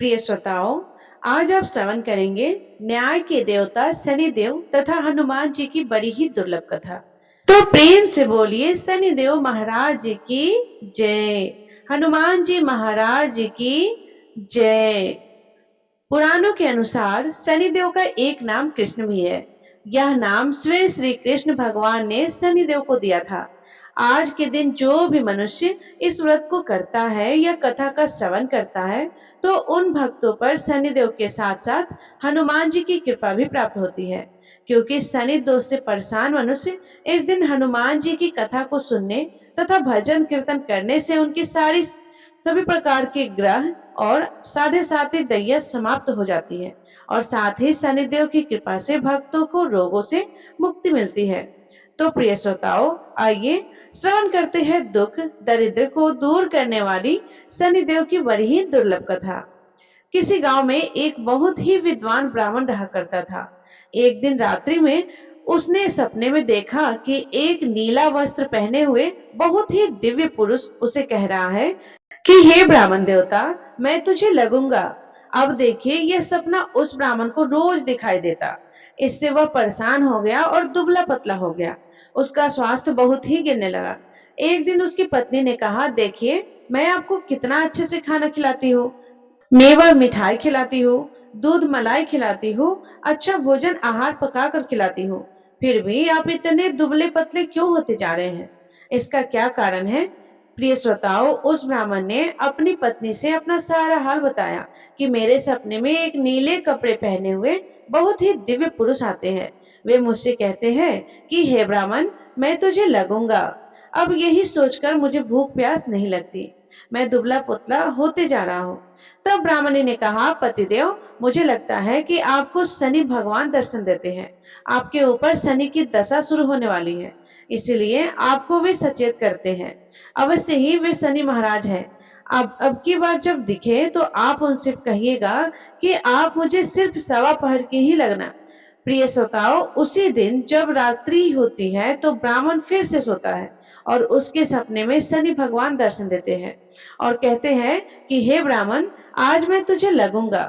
प्रिय श्रोताओं, आज आप श्रवण करेंगे न्याय के देवता शनिदेव तथा हनुमान जी की बड़ी ही दुर्लभ कथा। तो प्रेम से बोलिए शनिदेव महाराज जी की जय, हनुमान जी महाराज जी की जय। पुराणों के अनुसार शनिदेव का एक नाम कृष्ण भी है। यह नाम स्वयं श्री कृष्ण भगवान ने शनिदेव को दिया था। आज के दिन जो भी मनुष्य इस व्रत को करता है या कथा का श्रवण करता है, तो उन भक्तों पर शनिदेव के साथ साथ हनुमान जी की कृपा भी प्राप्त होती है। क्योंकि शनि दोष से परेशान मनुष्य इस दिन हनुमान जी की कथा को सुनने तथा भजन कीर्तन करने से उनकी सभी प्रकार के ग्रह और साढ़े साथ ही दैया समाप्त हो जाती है और साथ ही शनिदेव की कृपा से भक्तों को रोगों से मुक्ति मिलती है। तो प्रिय श्रोताओं, आइए श्रवण करते हैं दुख दरिद्र को दूर करने वाली शनिदेव की बड़ी ही दुर्लभ कथा। किसी गांव में एक बहुत ही विद्वान ब्राह्मण रहा करता था। एक दिन रात्रि में उसने सपने में देखा कि एक नीला वस्त्र पहने हुए बहुत ही दिव्य पुरुष उसे कह रहा है कि हे ब्राह्मण देवता, मैं तुझे लगूंगा। अब देखिए, यह सपना उस ब्राह्मण को रोज दिखाई देता। इससे वह परेशान हो गया और दुबला पतला हो गया। उसका स्वास्थ्य बहुत ही गिरने लगा। एक दिन उसकी पत्नी ने कहा, देखिए, मैं आपको कितना अच्छे से खाना खिलाती हूँ, मेवा मिठाई खिलाती हूँ, दूध मलाई खिलाती हूँ, अच्छा भोजन आहार पका कर खिलाती हूँ, फिर भी आप इतने दुबले पतले क्यों होते जा रहे हैं? इसका क्या कारण है? प्रिय श्रोताओं, उस ब्राह्मण ने अपनी पत्नी से अपना सारा हाल बताया कि मेरे सपने में एक नीले कपड़े पहने हुए बहुत ही दिव्य पुरुष आते हैं। वे मुझसे कहते हैं कि हे ब्राह्मण, मैं तुझे लगूंगा। अब यही सोचकर मुझे भूख प्यास नहीं लगती, मैं दुबला पुतला होते जा रहा हूँ। तब ब्राह्मणी ने कहा, पतिदेव, मुझे लगता है कि आपको शनि भगवान दर्शन देते हैं। आपके ऊपर शनि की दशा शुरू होने वाली है, इसलिए आपको वे सचेत करते हैं। अवश्य ही वे शनि महाराज हैं। अब की बार जब दिखे तो आप उनसे कहिएगा कि आप मुझे सिर्फ सवा पहर के ही लगना। प्रिय श्रोताओं, उसी दिन जब रात्रि होती है तो ब्राह्मण फिर से सोता है और उसके सपने में शनि भगवान दर्शन देते हैं और कहते हैं कि हे ब्राह्मण, आज मैं तुझे लगूंगा।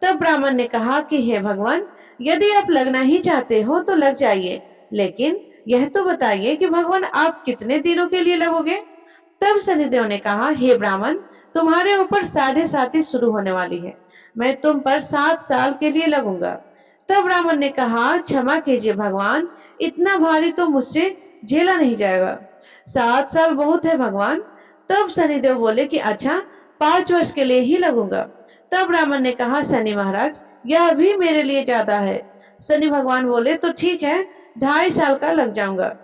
तब ब्राह्मण ने कहा कि हे भगवान, यदि आप लगना ही चाहते हो तो लग जाइए, लेकिन यह तो बताइए कि भगवान आप कितने दिनों के लिए लगोगे? तब शनिदेव ने कहा, हे ब्राह्मण, तुम्हारे ऊपर साढ़े साती शुरू होने वाली है, मैं तुम पर 7 साल के लिए लगूंगा। तब ब्राह्मण ने कहा, क्षमा कीजिए भगवान, इतना भारी तो मुझसे झेला नहीं जाएगा, 7 साल बहुत है भगवान। तब शनिदेव बोले कि अच्छा, 5 वर्ष के लिए ही लगूंगा। तब ब्राह्मण ने कहा, शनि महाराज, यह भी मेरे लिए ज्यादा है। शनि भगवान बोले, तो ठीक है, 2.5 साल का लग जाऊंगा।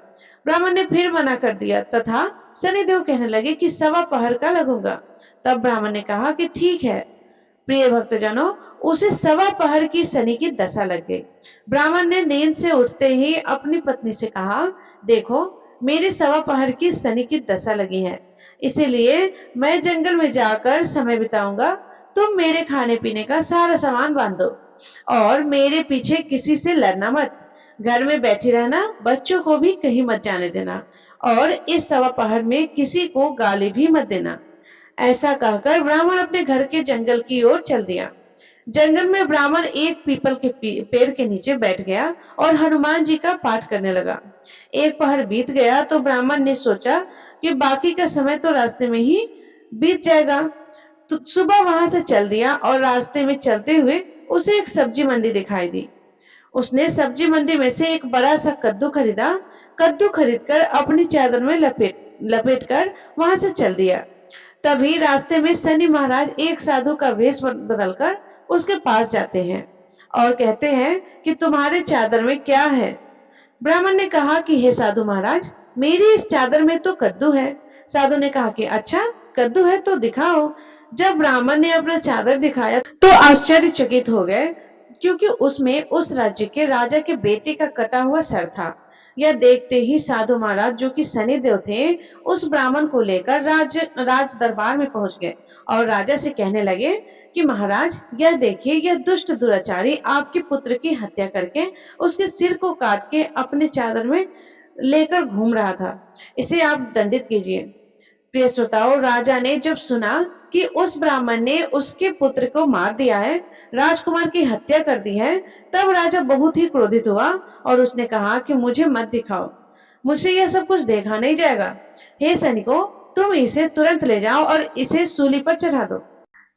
ब्राह्मण ने फिर मना कर दिया तथा शनिदेव कहने लगे कि सवा पहर का लगूंगा। तब ब्राह्मण ने कहा कि ठीक है। प्रिय भक्तजनों, उसे सवा पहर की शनि की दशा लग गई। ब्राह्मण ने नींद से उठते ही अपनी पत्नी से कहा, देखो, मेरे सवा पहर की शनि की दशा लगी है, इसीलिए मैं जंगल में जाकर समय बिताऊंगा। तुम मेरे खाने पीने का सारा सामान बांध दो और मेरे पीछे किसी से लड़ना मत। घर में बैठी रहना, बच्चों को भी कहीं मत जाने देना और इस सवा पहर में किसी को गाली भी मत देना। ऐसा कहकर ब्राह्मण अपने घर के जंगल की ओर चल दिया। जंगल में ब्राह्मण एक पीपल के पेड़ के नीचे बैठ गया और हनुमान जी का पाठ करने लगा। एक पहर बीत गया तो ब्राह्मण ने सोचा कि बाकी का समय तो रास्ते में ही बीत जाएगा। तो सुबह वहां से चल दिया और रास्ते में चलते हुए उसे एक सब्जी मंडी दिखाई दी। उसने सब्जी मंडी में से एक बड़ा सा कद्दू खरीदा। कद्दू खरीदकर अपनी चादर में लपेट कर वहां से चल दिया। तभी रास्ते में शनि महाराज एक साधु का वेश बदलकर उसके पास जाते हैं और कहते हैं कि तुम्हारे चादर में क्या है? ब्राह्मण ने कहा कि हे साधु महाराज, मेरी इस चादर में तो कद्दू है। साधु ने कहा कि अच्छा, कद्दू है तो दिखाओ। जब ब्राह्मण ने अपना चादर दिखाया तो आश्चर्यचकित हो गए, क्योंकि उसमें उस राज्य के राजा के बेटे का कटा हुआ सर था। यह देखते ही साधु महाराज, जो कि शनिदेव थे, उस ब्राह्मण को लेकर राज दरबार में पहुंच गए और राजा से कहने लगे कि महाराज, यह देखिए, यह दुष्ट दुराचारी आपके पुत्र की हत्या करके उसके सिर को काट के अपने चादर में लेकर घूम रहा था, इसे आप दंडित कीजिए। प्रिय श्रोताओं, राजा ने जब सुना कि उस ब्राह्मण ने उसके पुत्र को मार दिया है, राजकुमार की हत्या कर दी है, तब राजा बहुत ही क्रोधित हुआ और उसने कहा कि मुझे मत दिखाओ, मुझसे यह सब कुछ देखा नहीं जाएगा। हे सैनिकों, तुम इसे तुरंत ले जाओ और इसे सूली पर चढ़ा दो।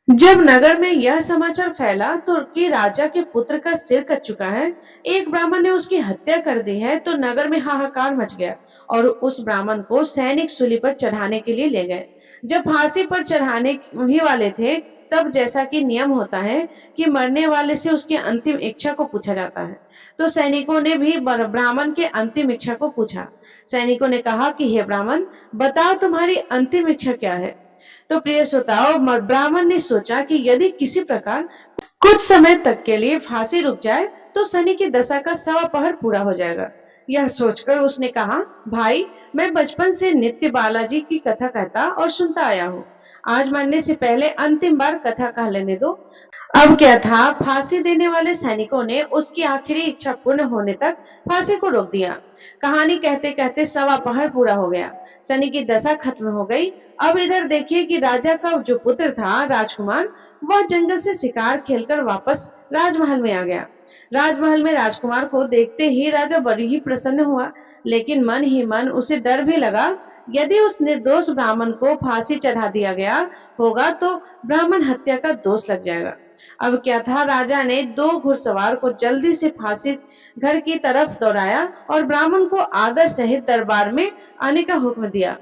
जब नगर में यह समाचार फैला तो कि राजा के पुत्र का सिर कट चुका है, एक ब्राह्मण ने उसकी हत्या कर दी है, तो नगर में हाहाकार मच गया और उस ब्राह्मण को सैनिक सूली पर चढ़ाने के लिए ले गए। जब फांसी पर चढ़ाने ही वाले थे, तब जैसा कि नियम होता है कि मरने वाले से उसकी अंतिम इच्छा को पूछा जाता है, तो सैनिकों ने भी ब्राह्मण के अंतिम इच्छा को पूछा। सैनिकों ने कहा कि हे ब्राह्मण, बताओ तुम्हारी अंतिम इच्छा क्या है। तो प्रिय श्रोताओं, ब्राह्मण ने सोचा कि यदि किसी प्रकार कुछ समय तक के लिए फांसी रुक जाए तो शनि की दशा का 1.25 पूरा हो जाएगा। यह सोचकर उसने कहा, भाई, मैं बचपन से नित्य बालाजी की कथा कहता और सुनता आया हूँ। आज मरने से पहले अंतिम बार कथा कह लेने दो। अब क्या था, फांसी देने वाले सैनिकों ने उसकी आखिरी इच्छा पूर्ण होने तक फांसी को रोक दिया। कहानी कहते कहते 1.25 पूरा हो गया, शनि की दशा खत्म हो गई। अब इधर देखिए कि राजा का जो पुत्र था, राजकुमार, वह जंगल से शिकार खेलकर वापस राजमहल में आ गया। राजमहल में राजकुमार को देखते ही राजा बड़ी ही प्रसन्न हुआ, लेकिन मन ही मन उसे डर भी लगा। यदि उस निर्दोष ब्राह्मण को फांसी चढ़ा दिया गया होगा तो ब्राह्मण हत्या का दोष लग जाएगा। अब क्या था, राजा ने 2 घुड़सवार को जल्दी से फांसी घर की तरफ दौड़ाया और ब्राह्मण को आदर सहित दरबार में आने का हुक्म दिया।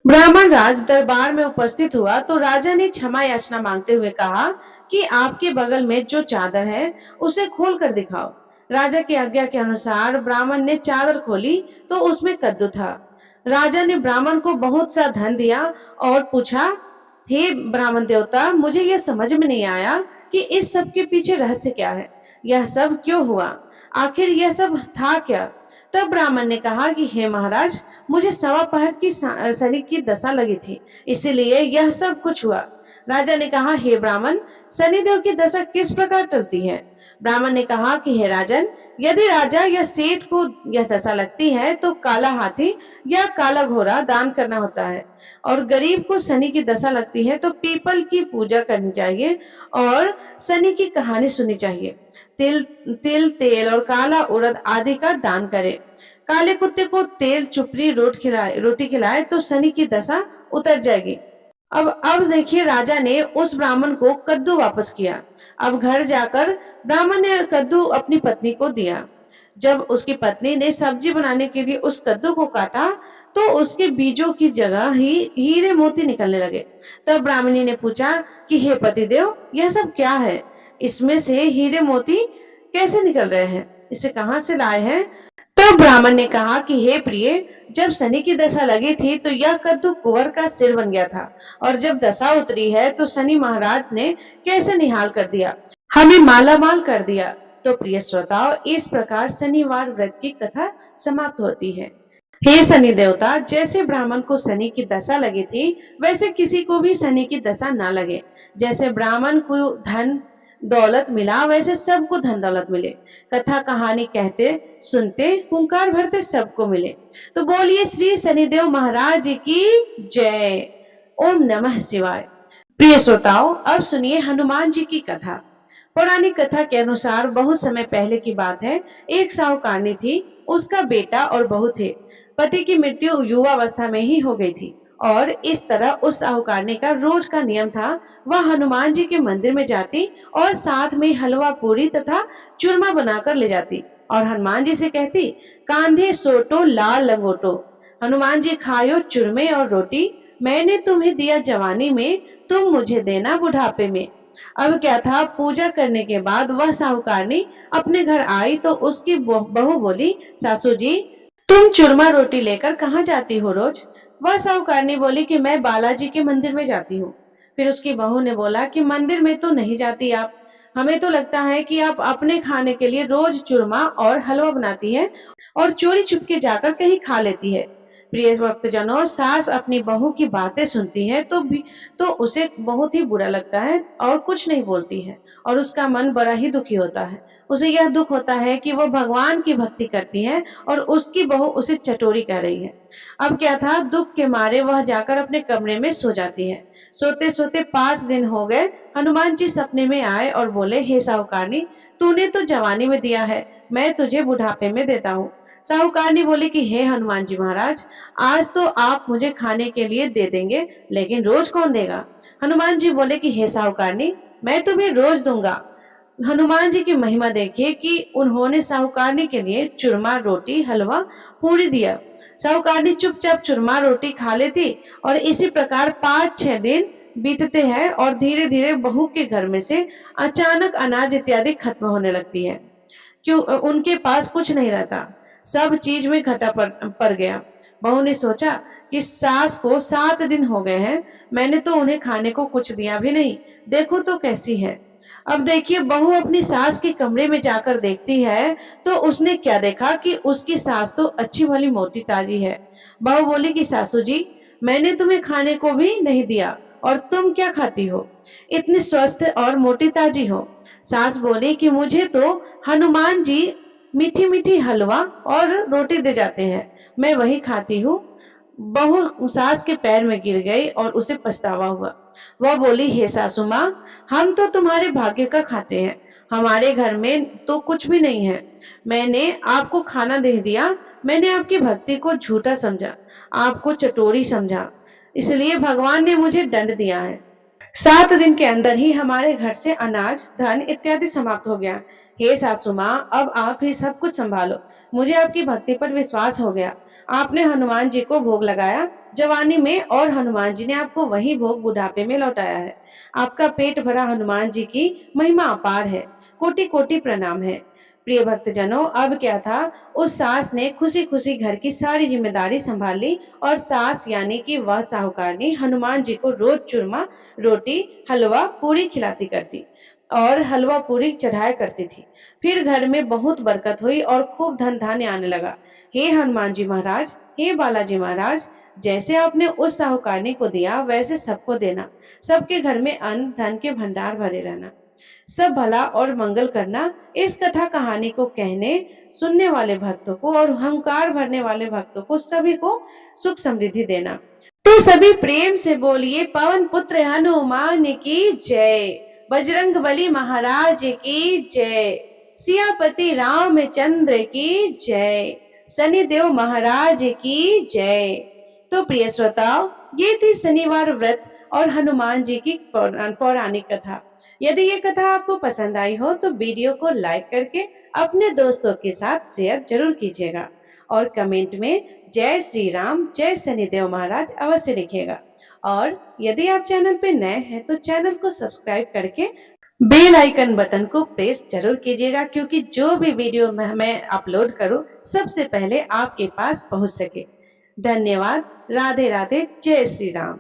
ब्राह्मण राज दरबार में उपस्थित हुआ तो राजा ने क्षमा याचना मांगते हुए कहा कि आपके बगल में जो चादर है उसे खोल कर दिखाओ। राजा की आज्ञा के अनुसार ब्राह्मण ने चादर खोली तो उसमें कद्दू था। राजा ने ब्राह्मण को बहुत सा धन दिया और पूछा, हे ब्राह्मण देवता, मुझे यह समझ में नहीं आया कि इस सब के पीछे रहस्य क्या है, यह सब क्यों हुआ, आखिर यह सब था क्या। तब ब्राह्मण ने कहा कि हे महाराज, मुझे 1.25 की शनि की दशा लगी थी, इसीलिए यह सब कुछ हुआ। राजा ने कहा, हे ब्राह्मण, शनिदेव की दशा किस प्रकार टलती है। ब्राह्मण ने कहा कि हे राजन, यदि राजा या सेठ को यह दशा लगती है तो काला हाथी या काला घोड़ा दान करना होता है, और गरीब को शनि की दशा लगती है तो पीपल की पूजा करनी चाहिए और शनि की कहानी सुननी चाहिए। तिल तेल और काला उड़द आदि का दान करे। काले कुत्ते को तेल चुपड़ी रोटी खिलाए तो शनि की दशा उतर जाएगी। अब देखिए, राजा ने उस ब्राह्मण को कद्दू वापस किया। अब घर जाकर ब्राह्मण ने कद्दू अपनी पत्नी को दिया। जब उसकी पत्नी ने सब्जी बनाने के लिए उस कद्दू को काटा तो उसके बीजों की जगह ही हीरे मोती निकलने लगे। तब ब्राह्मणी ने पूछा कि हे पतिदेव, यह सब क्या है, इसमें से हीरे मोती कैसे निकल रहे हैं, इसे कहां से लाए हैं। तो ब्राह्मण ने कहा कि हे प्रिय, जब शनि की दशा लगी थी तो यह कद्दू कुंवर का सिर बन गया था, और जब दशा उतरी है तो शनि महाराज ने कैसे निहाल कर दिया, हमें मालामाल कर दिया। तो प्रिय श्रोताओ, इस प्रकार शनिवार व्रत की कथा समाप्त होती है। हे शनि देवता, जैसे ब्राह्मण को शनि की दशा लगी थी, वैसे किसी को भी शनि की दशा ना लगे। जैसे ब्राह्मण को धन दौलत मिला, वैसे सबको धन दौलत मिले। कथा कहानी कहते सुनते हुंकार भरते सबको मिले। तो बोलिए श्री शनिदेव महाराज की जय। ओम नमः शिवाय। प्रिय श्रोताओं, अब सुनिए हनुमान जी की कथा। पौराणिक कथा के अनुसार बहुत समय पहले की बात है। एक साहूकारनी थी, उसका बेटा और बहू थे। पति की मृत्यु युवावस्था में ही हो गई थी और इस तरह उस साहूकारनी का रोज का नियम था, वह हनुमान जी के मंदिर में जाती और साथ में हलवा पूरी तथा चूरमा बनाकर ले जाती और हनुमान जी से कहती, कांधे सोटो लाल लंगोटो, हनुमान जी खायो चूरमे और रोटी, मैंने तुम्हें दिया जवानी में, तुम मुझे देना बुढ़ापे में। अब क्या था, पूजा करने के बाद वह साहूकारनी अपने घर आई तो उसकी बहू बोली, सासू जी, तुम चूरमा रोटी लेकर कहाँ जाती हो रोज। वह साहूकारनी बोली कि मैं बालाजी के मंदिर में जाती हूँ। फिर उसकी बहू ने बोला कि मंदिर में तो नहीं जाती आप, हमें तो लगता है कि आप अपने खाने के लिए रोज चूरमा और हलवा बनाती है और चोरी छुपके जाकर कहीं खा लेती है। प्रिय भक्तजनों, सास अपनी बहू की बातें सुनती है तो उसे बहुत ही बुरा लगता है और कुछ नहीं बोलती है और उसका मन बड़ा ही दुखी होता है। उसे यह दुख होता है कि वो भगवान की भक्ति करती है और उसकी बहू उसे चटोरी कह रही है। अब क्या था, दुख के मारे वह जाकर अपने कमरे में सो जाती है। सोते सोते 5 दिन हो गए। हनुमान जी सपने में आए और बोले, हे साहूकारनी, तूने तो जवानी में दिया है, मैं तुझे बुढ़ापे में देता हूँ। साहूकारनी बोली कि हे हनुमान जी महाराज, आज तो आप मुझे खाने के लिए दे देंगे, लेकिन रोज कौन देगा? हनुमान जी बोले कि हे साहूकारनी, मैं तुम्हें रोज दूंगा। हनुमान जी की महिमा देखिए कि उन्होंने साहूकारनी के लिए चूरमा, रोटी, हलवा, पूरी दिया। साहूकारनी चुपचाप चूरमा रोटी खा लेती और इसी प्रकार 5-6 दिन बीतते हैं और धीरे धीरे बहू के घर में से अचानक अनाज इत्यादि खत्म होने लगती है। क्यों? उनके पास कुछ नहीं रहता, सब चीज में घटा पड़ गया। बहू ने सोचा कि सास को 7 दिन हो गए हैं, मैंने तो उन्हें खाने को कुछ दिया भी नहीं, देखो तो कैसी है। अब देखिए, बहू अपनी सास के कमरे में जाकर देखती है तो उसने क्या देखा कि उसकी सास तो अच्छी भली मोटी ताजी है। बहू बोली कि सासू जी, मैंने तुम्हें खाने को भी नहीं दिया और तुम क्या खाती हो, इतनी स्वस्थ और मोटी ताजी हो। सास बोली कि मुझे तो हनुमान जी मीठी मीठी हलवा और रोटी दे जाते हैं, मैं वही खाती हूँ। बहू सास के पैर में गिर गई और उसे पछतावा हुआ। वह बोली, हे सासू माँ, हम तो तुम्हारे भाग्य का खाते हैं, हमारे घर में तो कुछ भी नहीं है। मैंने आपको खाना दे दिया, मैंने आपकी भक्ति को झूठा समझा, आपको चटोरी समझा, इसलिए भगवान ने मुझे दंड दिया है। 7 दिन के अंदर ही हमारे घर से अनाज, धन इत्यादि समाप्त हो गया। हे सासू माँ, अब आप ही सब कुछ संभालो, मुझे आपकी भक्ति पर विश्वास हो गया। आपने हनुमान जी को भोग लगाया जवानी में और हनुमान जी ने आपको वही भोग बुढ़ापे में लौटाया है। आपका पेट भरा हनुमान जी की महिमा अपार है, कोटि कोटि प्रणाम है। प्रिय भक्तजनों, अब क्या था, उस सास ने खुशी खुशी घर की सारी जिम्मेदारी संभाल ली और सास यानी कि वह साहूकारनी हनुमान जी को रोज चूरमा, रोटी, हलवा, पूरी खिलाती करती और हलवा पूरी चढ़ाया करती थी। फिर घर में बहुत बरकत हुई और खूब धन धान्य आने लगा। हे हनुमान जी महाराज, हे बालाजी महाराज, जैसे आपने उस साहूकारनी को दिया वैसे सबको देना, सबके घर में अन्न धन के भंडार भरे रहना, सब भला और मंगल करना। इस कथा कहानी को कहने सुनने वाले भक्तों को और अहंकार भरने वाले भक्तों को सभी को सुख समृद्धि देना। तो सभी प्रेम से बोलिए, पवन पुत्र हनुमान की जय, बजरंग बली महाराज की जय, सियापति रामचंद्र की जय, शनिदेव महाराज की जय। तो प्रिय श्रोताओ, ये थी शनिवार व्रत और हनुमान जी की पौराणिक कथा। यदि ये कथा आपको पसंद आई हो तो वीडियो को लाइक करके अपने दोस्तों के साथ शेयर जरूर कीजिएगा और कमेंट में जय श्री राम, जय शनिदेव महाराज अवश्य लिखिएगा। और यदि आप चैनल पे नए हैं तो चैनल को सब्सक्राइब करके बेल आइकन बटन को प्रेस जरूर कीजिएगा, क्योंकि जो भी वीडियो मैं अपलोड करूं सबसे पहले आपके पास पहुंच सके। धन्यवाद। राधे राधे। जय श्री राम।